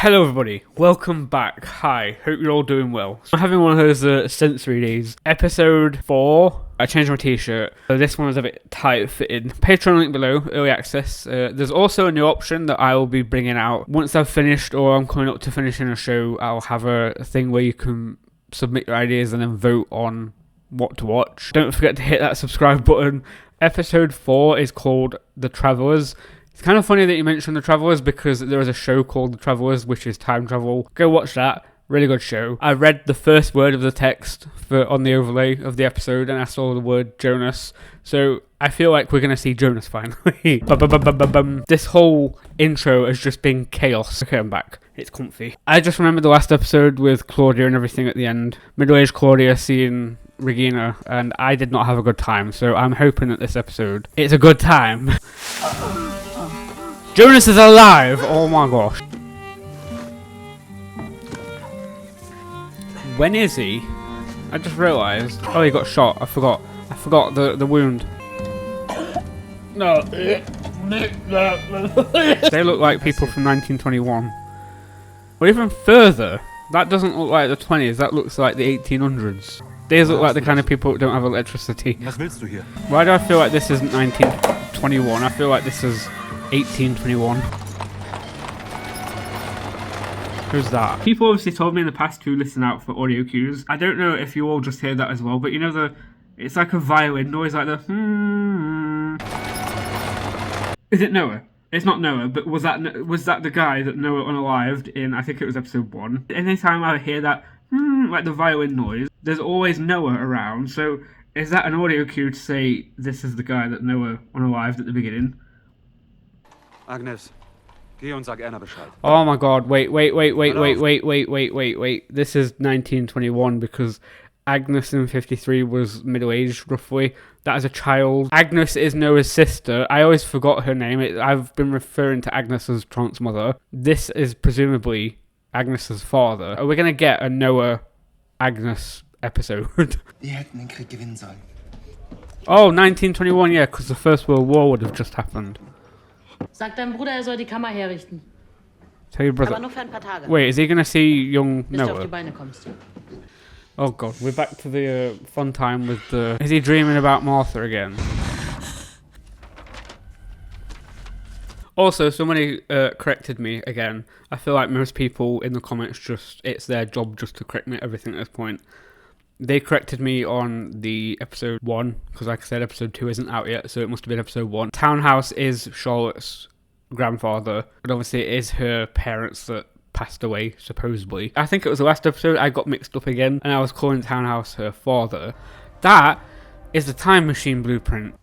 Hello everybody, welcome back. Hi, hope you're all doing well. I'm having one of those sensory days. Episode 4, I changed my t-shirt. This one was a bit tight fitting. Patreon link below, early access. There's also a new option that I will be bringing out. Once I've finished or I'm coming up to finishing a show, I'll have a thing where you can submit your ideas and then vote on what to watch. Don't forget to hit that subscribe button. Episode 4 is called The Travellers. It's kind of funny that you mentioned The Travellers because there is a show called The Travellers, which is time travel. Go watch that. Really good show. I read the first word of the text on the overlay of the episode and I saw the word Jonas. So I feel like we're going to see Jonas finally. This whole intro has just been chaos. Okay, I'm back. It's comfy. I just remember the last episode with Claudia and everything at the end. Middle-aged Claudia seeing Regina, and I did not have a good time. So I'm hoping that this episode, it's a good time. Jonas is alive! Oh my gosh. When is he? I just realised. Oh, he got shot. I forgot the wound. No. They look like people from 1921. Or even further. That doesn't look like the 20s. That looks like the 1800s. These look like the kind of people who don't have electricity. Why do I feel like this isn't 1921? I feel like this is 1821. Who's that? People obviously told me in the past to listen out for audio cues. I don't know if you all just hear that as well, but you know it's like a violin noise, like the Is it Noah? It's not Noah, but was that the guy that Noah unalived in? I think it was episode 1. Anytime I hear that like the violin noise, there's always Noah around. So is that an audio cue to say this is the guy that Noah unalived at the beginning? Agnes, geh und sag Anna Bescheid. Oh my god, wait. This is 1921 because Agnes in 53 was middle-aged, roughly. That is a child. Agnes is Noah's sister. I always forgot her name. I've been referring to Agnes as Tronk's mother. This is presumably Agnes's father. Are we going to get a Noah-Agnes episode? Oh, 1921, yeah, because the First World War would have just happened. Sag deinem Bruder, er soll die Kammer herrichten. Tell your brother. Aber nur für ein paar Tage. Wait, is he going to see young Bis du auf die Noah? Beine kommst. Oh god, we're back to the fun time with the... Is he dreaming about Martha again? Also, somebody corrected me again. I feel like most people in the comments it's their job just to correct me at everything at this point. They corrected me on the episode 1, because like I said, episode 2 isn't out yet, so it must have been episode 1. Townhouse is Charlotte's grandfather, but obviously it is her parents that passed away, supposedly. I think it was the last episode I got mixed up again, and I was calling Townhouse her father. That is the Time Machine blueprint.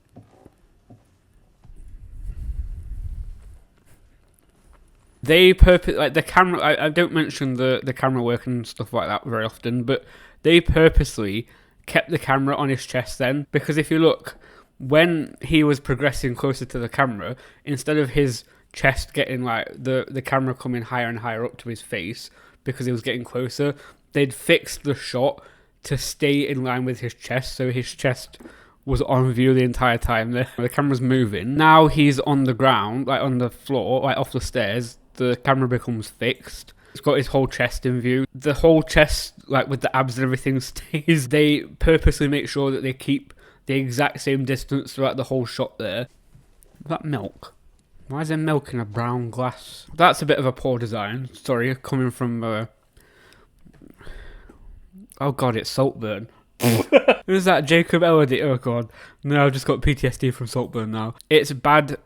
They like the camera, I don't mention the camera work and stuff like that very often, but they purposely kept the camera on his chest then, because if you look, when he was progressing closer to the camera, instead of his chest getting like the camera coming higher and higher up to his face because he was getting closer, they'd fixed the shot to stay in line with his chest, so his chest was on view the entire time. The camera's moving. Now he's on the ground, like on the floor, like off the stairs, the camera becomes fixed. It's got his whole chest in view. The whole chest, like with the abs and everything, stays. They purposely make sure that they keep the exact same distance throughout the whole shot there. Is that milk? Why is there milk in a brown glass? That's a bit of a poor design. Sorry, coming from... Oh god, it's Saltburn. Who's that? Jacob Elordi? Oh god. No, I've just got PTSD from Saltburn now. It's bad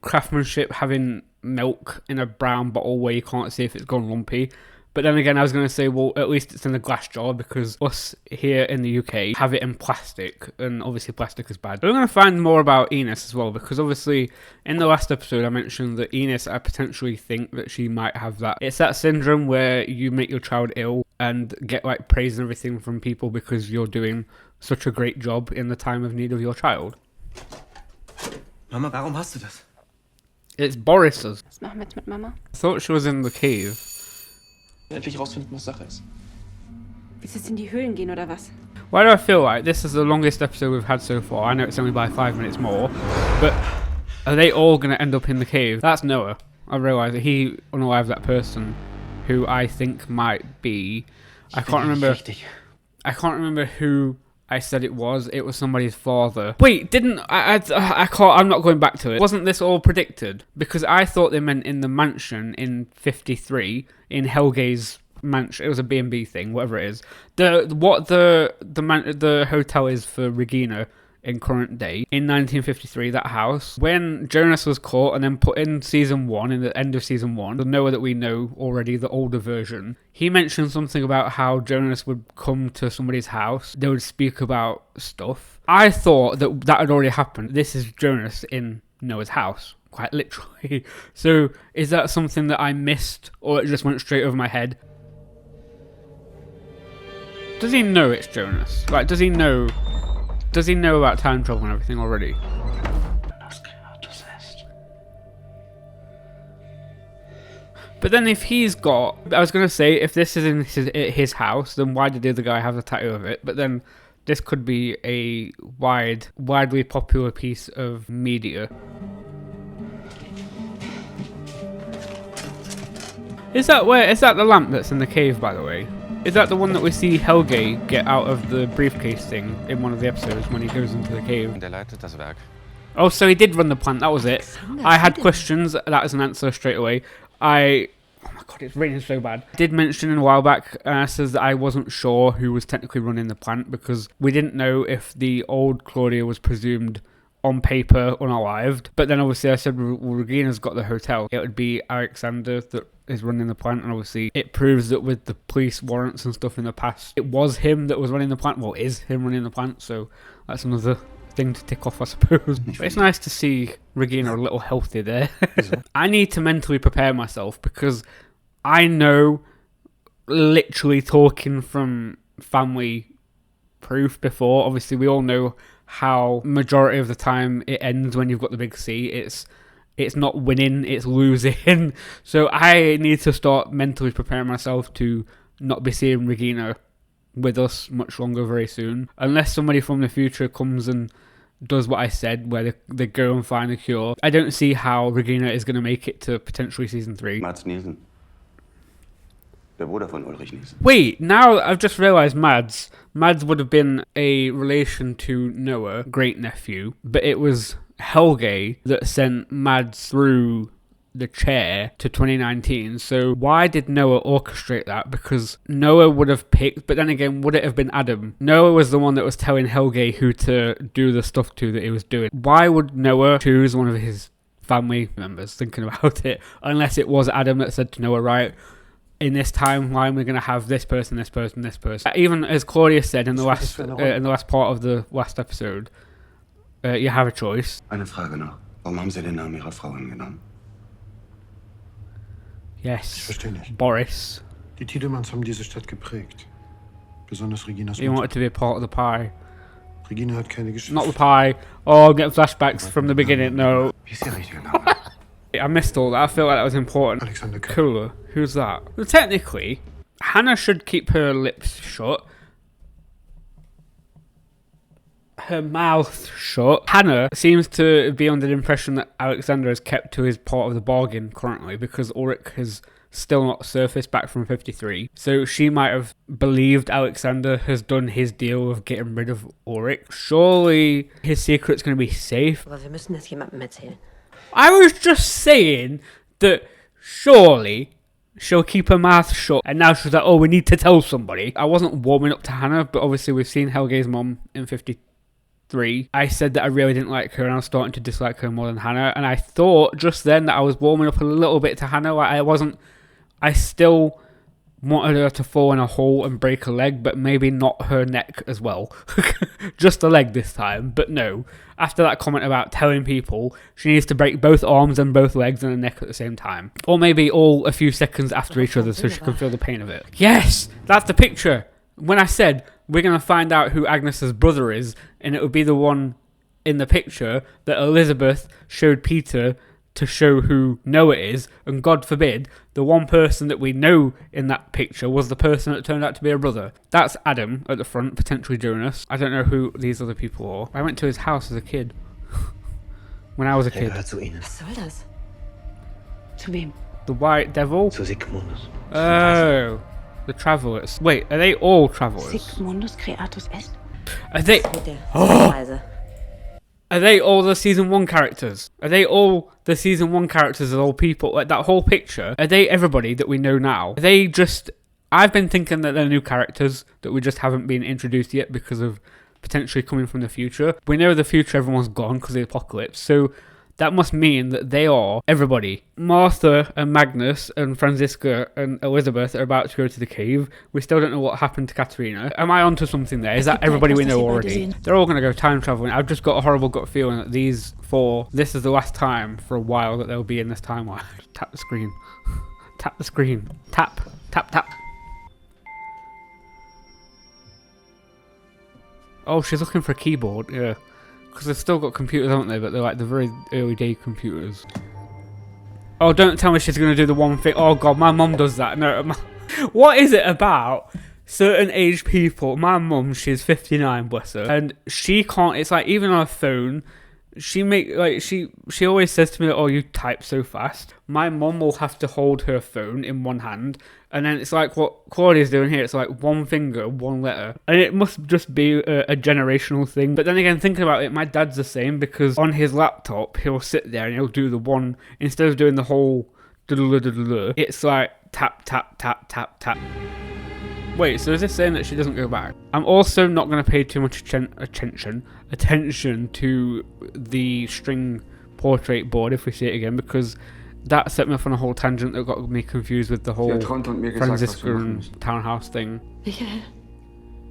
craftsmanship having milk in a brown bottle where you can't see if it's gone lumpy. But then again, I was going to say, well, at least it's in a glass jar, because us here in the UK have it in plastic, and obviously plastic is bad. But we're going to find more about Ines as well, because obviously in the last episode I mentioned that Ines, I potentially think that she might have that. It's that syndrome where you make your child ill and get like praise and everything from people because you're doing such a great job in the time of need of your child. Mama, warum hast du das? It's Boris's. Was machen wir jetzt mit Mama? I thought she was in the cave. Endlich rausfinden, was Sache ist. Willst du jetzt in die Höhlen gehen oder was? Why do I feel like this is the longest episode we've had so far? I know it's only by 5 minutes more, but are they all going to end up in the cave? That's Noah. I realise that he unalived that person who I think might be. I can't remember who I said it was. It was somebody's father. Wait, didn't I can't. I'm not going back to it. Wasn't this all predicted? Because I thought they meant in the mansion in 53 in Helge's mansion. It was a B&B thing, whatever it is. The hotel is for Regina in current day in 1953. That house, when Jonas was caught and then put in season 1, in the end of season 1, the Noah that we know already, the older version, he mentioned something about how Jonas would come to somebody's house. They would speak about stuff. I thought that had already happened. This is Jonas in Noah's house, quite literally. So is that something that I missed, or it just went straight over my head? Does he know it's Jonas? Like, does he know about time travel and everything already? But then if he's got... I was going to say, if this is in his house, then why did the other guy have the tattoo of it? But then this could be a widely popular piece of media. Is that the lamp that's in the cave, by the way? Is that the one that we see Helge get out of the briefcase thing in one of the episodes when he goes into the cave? Oh, so he did run the plant, that was it. I had questions, that is an answer straight away. Oh my god, it's raining so bad. I did mention a while back, says that I wasn't sure who was technically running the plant because we didn't know if the old Claudia was presumed on paper unalived. But then obviously I said, well, Regina's got the hotel. It would be Alexander that is running the plant, and obviously it proves that with the police warrants and stuff in the past, it was him that was running the plant. Well, is him running the plant, so that's another thing to tick off, I suppose. But it's nice to see Regina a little healthy there. I need to mentally prepare myself because I know, literally talking from family proof before, obviously we all know how majority of the time it ends when you've got the big C. It's not winning, it's losing. So I need to start mentally preparing myself to not be seeing Regina with us much longer very soon. Unless somebody from the future comes and does what I said, where they go and find a cure. I don't see how Regina is going to make it to potentially season 3. Mads Nielsen. Der Bruder von Ulrich Nielsen. Wait, now I've just realised Mads would have been a relation to Noah, great nephew, but it was Helge that sent Mads through the chair to 2019. So why did Noah orchestrate that? Because Noah would have picked, but then again, would it have been Adam? Noah was the one that was telling Helge who to do the stuff to that he was doing. Why would Noah choose one of his family members, thinking about it, unless it was Adam that said to Noah, right, in this timeline we're going to have this person, this person, this person. Even as Claudia said in the last part of the last episode, you have a choice. Eine Frage noch. Warum haben Sie den Namen Ihrer Frau angenommen? Yes. Ich verstehe nicht. Boris. Die Tiedemanns haben diese Stadt geprägt. Besonders Reginas He wanted to be a part of the pie. Regina hat keine Geschichte. Not the pie. Oh, I'm getting flashbacks from the beginning. No. Wie ist Ihr richtiger Name? I missed all that. I feel like that was important. Alexander Cooler. Who's that? Well, technically, Hannah should keep her lips shut. Her mouth shut. Hannah seems to be under the impression that Alexander has kept to his part of the bargain currently because Ulrich has still not surfaced back from 53. So she might have believed Alexander has done his deal of getting rid of Ulrich. Surely his secret's going to be safe. Aber wir müssen das jemandem erzählen. I was just saying that surely she'll keep her mouth shut, and now she's like, oh, we need to tell somebody. I wasn't warming up to Hannah, but obviously we've seen Helge's mom in 53. I said that I really didn't like her, and I was starting to dislike her more than Hannah, and I thought just then that I was warming up a little bit to Hannah. Like I still wanted her to fall in a hole and break a leg, but maybe not her neck as well. Just the leg this time, but no. After that comment about telling people, she needs to break both arms and both legs and the neck at the same time. Or maybe all a few seconds after each other so she can feel the pain of it. Yes! That's the picture! When I said, we're going to find out who Agnes's brother is, and it would be the one in the picture that Elizabeth showed Peter to show who Noah is, and God forbid, the one person that we know in that picture was the person that turned out to be a brother. That's Adam at the front, potentially Jonas. I don't know who these other people are. I went to his house as a kid. When I was a kid. Was soll das? Zu wem? The White Devil? Zu Sigmundus. Oh, the Travelers. Wait, are they all Travelers? Sigmundus Creatus est? Are they? Are they all the season 1 characters? Are they all the season 1 characters as all people? Like that whole picture? Are they everybody that we know now? Are they just... I've been thinking that they're new characters that we just haven't been introduced yet because of potentially coming from the future. We know the future everyone's gone because of the apocalypse, so that must mean that they are everybody. Martha and Magnus and Franziska and Elizabeth are about to go to the cave. We still don't know what happened to Katerina. Am I onto something there? Is that everybody we know already? They're all going to go time traveling. I've just got a horrible gut feeling that these 4, this is the last time for a while that they'll be in this timeline. Tap the screen. Tap the screen. Tap. Tap, tap. Oh, she's looking for a keyboard, yeah. Because they've still got computers, haven't they? But they're like the very early day computers. Oh, don't tell me she's going to do the one thing. Oh god, my mum does that. No, what is it about certain age people? My mum, she's 59, bless her. And she can't, it's like even on her phone, she always says to me, oh, you type so fast. My mum will have to hold her phone in one hand, and then it's like what Claudia's doing here, it's like one finger, one letter. And it must just be a generational thing. But then again, thinking about it, my dad's the same, because on his laptop, he'll sit there and he'll do the one, instead of doing the whole it's like tap, tap, tap, tap, tap. Wait, so is this saying that she doesn't go back? I'm also not going to pay too much attention to the string portrait board if we see it again, because that set me off on a whole tangent that got me confused with the whole Franziska and townhouse thing. Michael,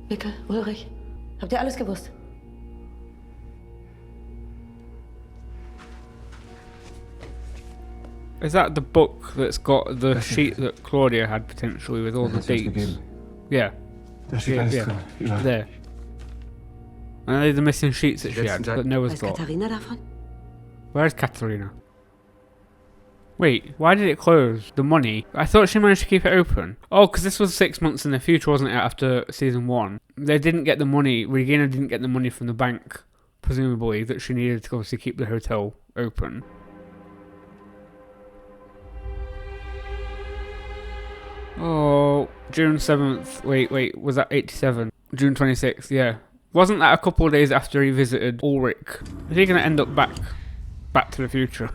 Mikkel, Ulrich, habt ihr alles gewusst? Is that the book that's got the sheet that Claudia had potentially with all the dates? Yeah. There. And are they the missing sheets that she had that Noah's got? Where's Katerina? Wait, why did it close? The money? I thought she managed to keep it open. Oh, because this was 6 months in the future, wasn't it, after season 1? They didn't get the money, Regina didn't get the money from the bank, presumably, that she needed to obviously keep the hotel open. Oh, June 7th, wait, was that 87? June 26th, yeah. Wasn't that a couple of days after he visited Ulrich? Is he going to end up back to the future?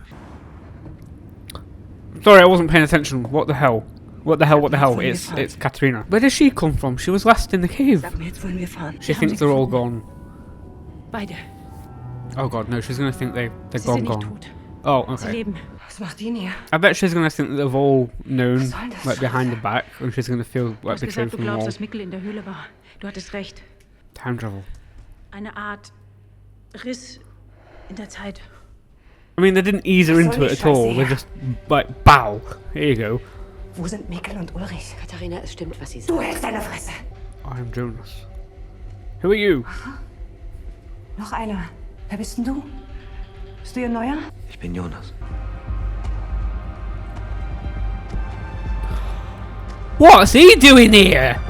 Sorry, I wasn't paying attention. What the hell? What the hell? It's Katerina. Where does she come from? She was last in the cave. She thinks they're all gone. Oh god, no, she's going to think they're gone. Oh, okay. I bet she's going to think that they've all known, like, behind the back, and she's going to feel, like, betrayed from them all. Time travel. I mean, they didn't ease her into it at all. They just, like, bow. Here you go. Wo sind Mikkel und Ulrich? Katharina, es stimmt, was sie sagt. Du hältst deine Fresse! I'm Jonas. Who are you? Noch einer. Wer bist denn du? Bist du ihr Neuer? Ich bin Jonas. What's he doing here?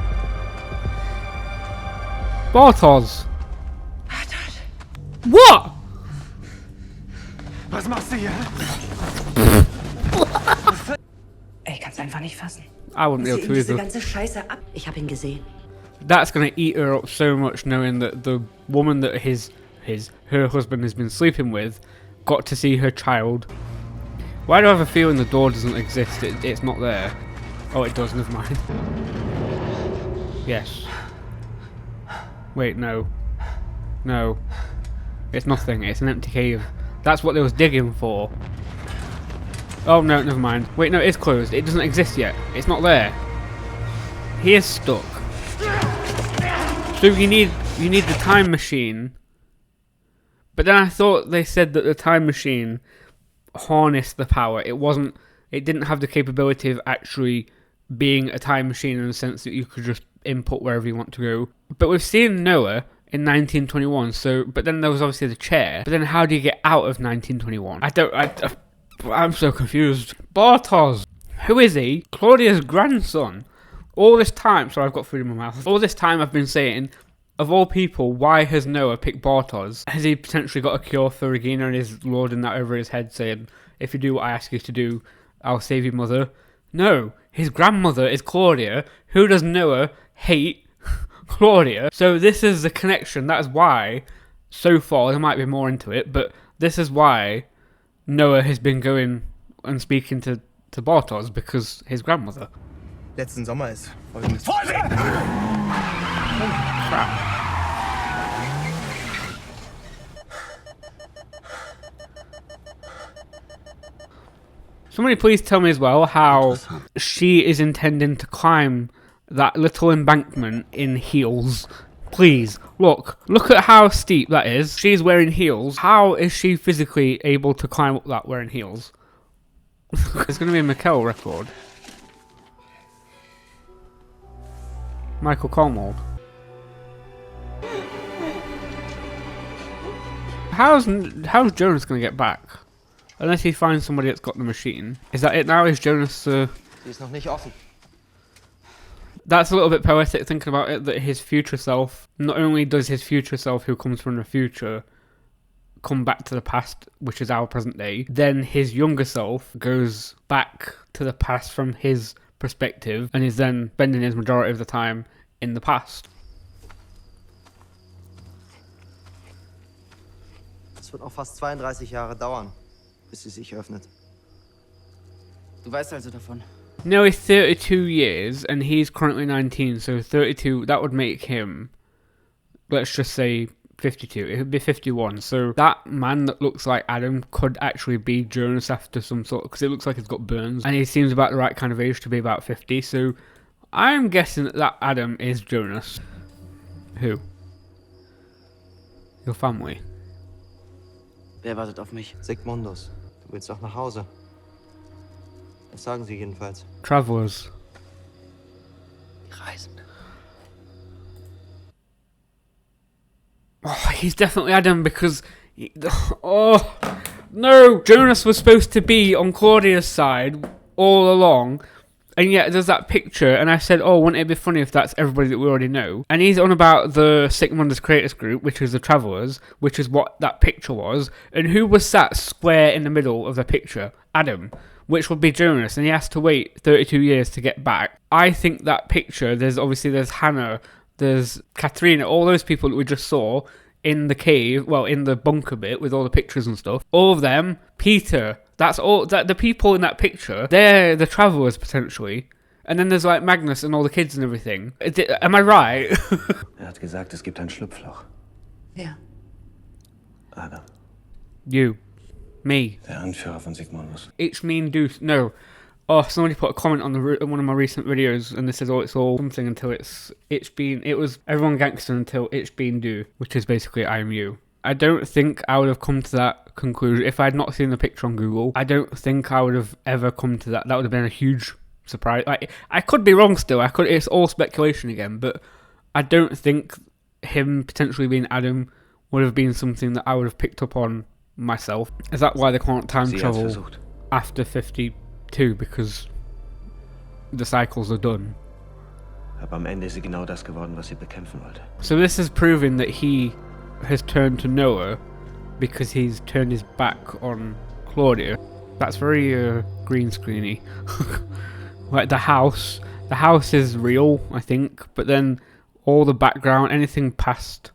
Bartos. What? Was machst du hier? Ich kann's einfach nicht fassen. I wouldn't be able to Diese either. ganze Scheiße ab. Ich hab ihn gesehen. That's gonna eat her up so much, knowing that the woman that her husband has been sleeping with got to see her child. Why do I have a feeling the door doesn't exist? It's not there. Oh, it does. Never mind. Yes. Wait, no. No. It's nothing. It's an empty cave. That's what they was digging for. Oh no, never mind. Wait, no, it's closed. It doesn't exist yet. It's not there. He is stuck. So you need the time machine. But then I thought they said that the time machine harnessed the power. It didn't have the capability of actually being a time machine in the sense that you could just input wherever you want to go. But we've seen Noah in 1921, but then there was obviously the chair. But then how do you get out of 1921? I'm so confused. Bartos! Who is he? Claudia's grandson. All this time, sorry, I've got food in my mouth. All this time I've been saying, of all people, why has Noah picked Bartos? Has he potentially got a cure for Regina and is lording that over his head, saying, if you do what I ask you to do, I'll save your mother. No, his grandmother is Claudia. Who does Noah hate Claudia? So this is the connection. That is why, so far, there might be more into it, but this is why Noah has been going and speaking to Bartos, because his grandmother. Letzten Sommer ist folgendes. Somebody please tell me as well how she is intending to climb that little embankment in heels. Please, look at how steep that is. She's wearing heels. How is she physically able to climb up that wearing heels? It's going to be a Mikkel record. Michael Cornwall. How's Jonas going to get back? Unless he finds somebody that's got the machine. Is that it now? Is Jonas... Sie ist noch nicht offen. That's a little bit poetic thinking about it, that his future self... Not only does his future self, who comes from the future, come back to the past, which is our present day, then his younger self goes back to the past from his perspective, and is then spending his majority of the time in the past. Es wird noch fast 32 Jahre dauern, bis sie sich öffnet. Du weißt also davon. Nearly 32 years, and he's currently 19, so 32, that would make him, let's just say 52, it would be 51, so that man that looks like Adam could actually be Jonas after some sort, because it looks like he's got burns, and he seems about the right kind of age to be about 50, so I'm guessing that Adam is Jonas. Who? Your family. Wer wartet auf mich? Sigmundus. Du willst doch nach Hause. Das sagen sie jedenfalls. Travelers. Die Reisende. Oh, he's definitely Adam because... Oh, no! Jonas was supposed to be on Claudia's side all along, and yet there's that picture, and I said, oh, wouldn't it be funny if that's everybody that we already know? And he's on about the Sigmundus Creators Group, which is the Travelers, which is what that picture was, and who was sat square in the middle of the picture? Adam, which would be Jonas, and he has to wait 32 years to get back. I think that picture, there's Hannah, there's Katrina, all those people that we just saw in the cave, well, in the bunker bit with all the pictures and stuff. All of them, Peter, that's all, that the people in that picture, they're the Travelers potentially. And then there's like Magnus and all the kids and everything. Am I right? Hat gesagt, es gibt ein Schlupfloch. Wer? Adam, You. Me. der Anführer von Sigmundus. It's mean Deuce. No. Oh, somebody put a comment on one of my recent videos, and this says, "Oh, it's all something until it was everyone gangster until it's been do," which is basically I am you. I don't think I would have come to that conclusion if I had not seen the picture on Google. I don't think I would have ever come to that. That would have been a huge surprise. Like, I could be wrong still. It's all speculation again, but I don't think him potentially being Adam would have been something that I would have picked up on myself. Is that why they can't time travel after 52? Because the cycles are done. Aber am Ende ist sie genau das geworden, was sie bekämpfen wollte. So this is proving that he has turned to Noah because he's turned his back on Claudia. That's very green screeny. Like the house is real, I think, but then all the background, anything past.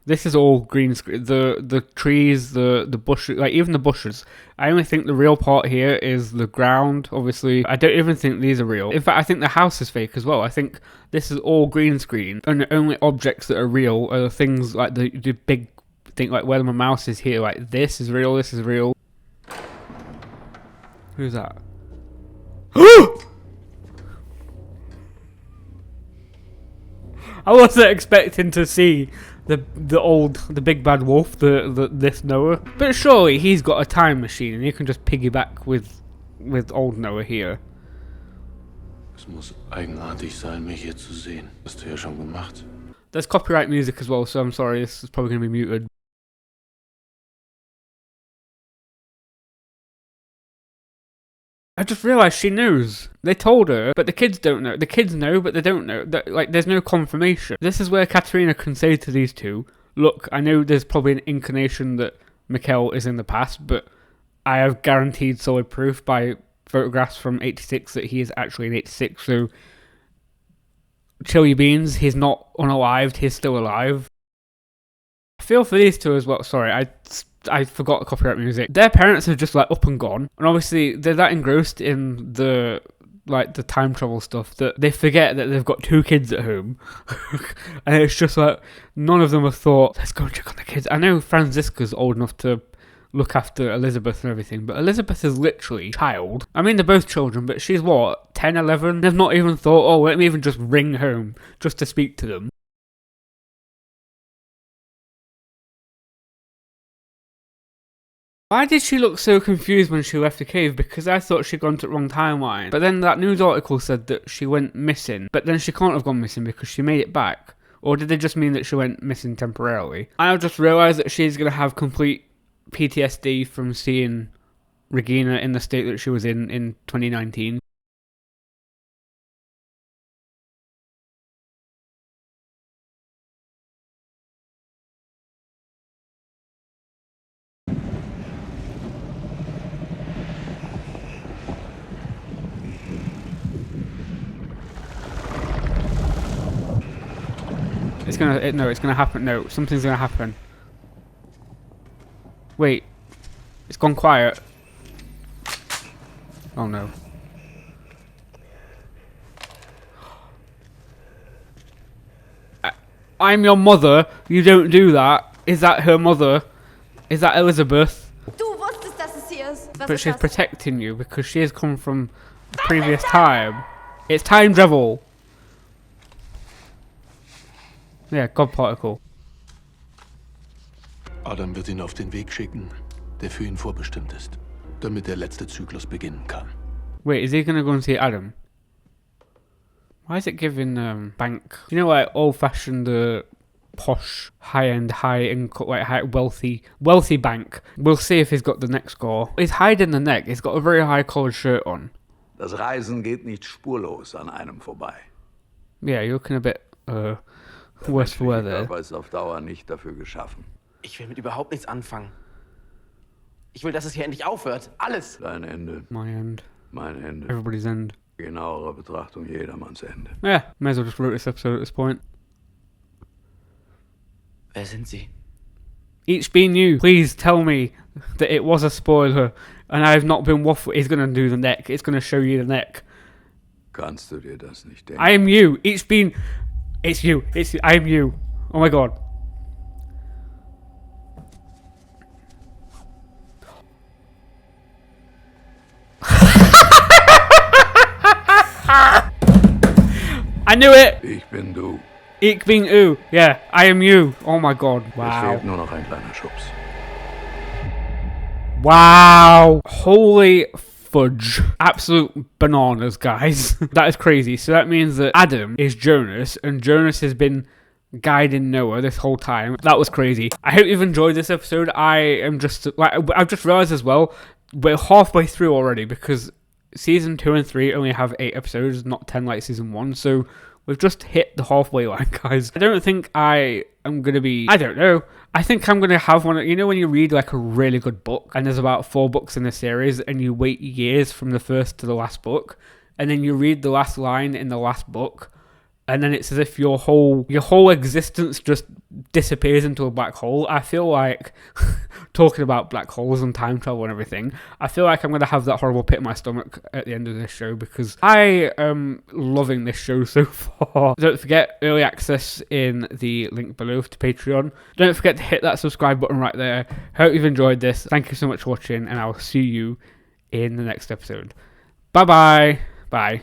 This is all green screen. The trees, the bushes, like even the bushes. I only think the real part here is the ground. Obviously, I don't even think these are real. In fact, I think the house is fake as well. I think this is all green screen, and the only objects that are real are the things like the big thing, like where my mouse is here. Like this is real. This is real. Who's that? I wasn't expecting to see the big bad wolf, this Noah. But surely he's got a time machine and he can just piggyback with old Noah here. Es muss eigenartig sein, mich hier zu sehen. Das hast du ja schon gemacht. There's copyright music as well, so I'm sorry, this is probably going to be muted. I just realised she knows. They told her, but the kids don't know. The kids know, but they don't know. Like, there's no confirmation. This is where Katerina can say to these two, look, I know there's probably an inclination that Mikkel is in the past, but I have guaranteed solid proof by photographs from 86 that he is actually in 86, so chill your beans, he's not unalived, he's still alive. I feel for these two as well. Sorry, I forgot the copyright music. Their parents are just like up and gone, and obviously they're that engrossed in the time travel stuff that they forget that they've got 2 kids at home. And it's just like none of them have thought, let's go and check on the kids. I know Franziska's old enough to look after Elizabeth and everything, but Elizabeth is literally a child. I mean, they're both children, but she's what, 10, 11? They've not even thought, oh, let me even just ring home just to speak to them. Why did she look so confused when she left the cave? Because I thought she'd gone to the wrong timeline. But then that news article said that she went missing. But then she can't have gone missing because she made it back. Or did they just mean that she went missing temporarily? I've just realised that she's going to have complete PTSD from seeing Regina in the state that she was in 2019. It's gonna happen. No, something's gonna happen. Wait, it's gone quiet. Oh no. I'm your mother. You don't do that. Is that her mother? Is that Elizabeth? Du wusstest, dass es hier ist. Was But ist she's das? protecting you because she has come from the previous time. It's time travel. Yeah, God Particle. Adam wird ihn auf den Weg schicken, der für ihn vorbestimmt ist, damit der letzte Zyklus beginnen kann. Wait, is he gonna go and see Adam? Why is it giving bank? You know, like old-fashioned, posh, high-end, high wealthy bank. We'll see if he's got the neck score. He's hiding the neck. He's got a very high-collared shirt on. Das Reisen geht nicht spurlos an einem vorbei. Yeah, you're looking a bit worse for wear there. Der Körper ist auf Dauer nicht dafür geschaffen. Ich will mit überhaupt nichts anfangen. Ich will, dass es hier endlich aufhört. Alles. Dein Ende, My end. mein Ende. Everybody's end. Genauere Betrachtung jedermanns Ende. Yeah, may as well just wrote this episode at this point. Wer sind Sie? Each being you, please tell me that it was a spoiler and I have not been waffling. He's gonna do the neck. It's gonna show you the neck. Kannst du dir das nicht denken? I am you. Each being... It's you. I am you. Oh my god. I knew it! Ich bin du. Ich bin you. Yeah, I am you. Oh my god. Es Wow. fehlt nur noch ein kleiner Schubs. Wow. Holy fudge. Absolute bananas, guys. That is crazy. So that means that Adam is Jonas, and Jonas has been guiding Noah this whole time. That was crazy. I hope you've enjoyed this episode. I've just realized as well, we're halfway through already because season 2 and 3 only have 8 episodes, not 10 like season 1. So we've just hit the halfway line, guys. I don't think I am going to be... I don't know. I think I'm going to have one... You know when you read like a really good book and there's about 4 books in the series and you wait years from the first to the last book and then you read the last line in the last book and then it's as if your whole existence just disappears into a black hole. I feel like, talking about black holes and time travel and everything, I feel like I'm going to have that horrible pit in my stomach at the end of this show because I am loving this show so far. Don't forget, early access in the link below to Patreon. Don't forget to hit that subscribe button right there. Hope you've enjoyed this. Thank you so much for watching and I will see you in the next episode. Bye-bye. Bye.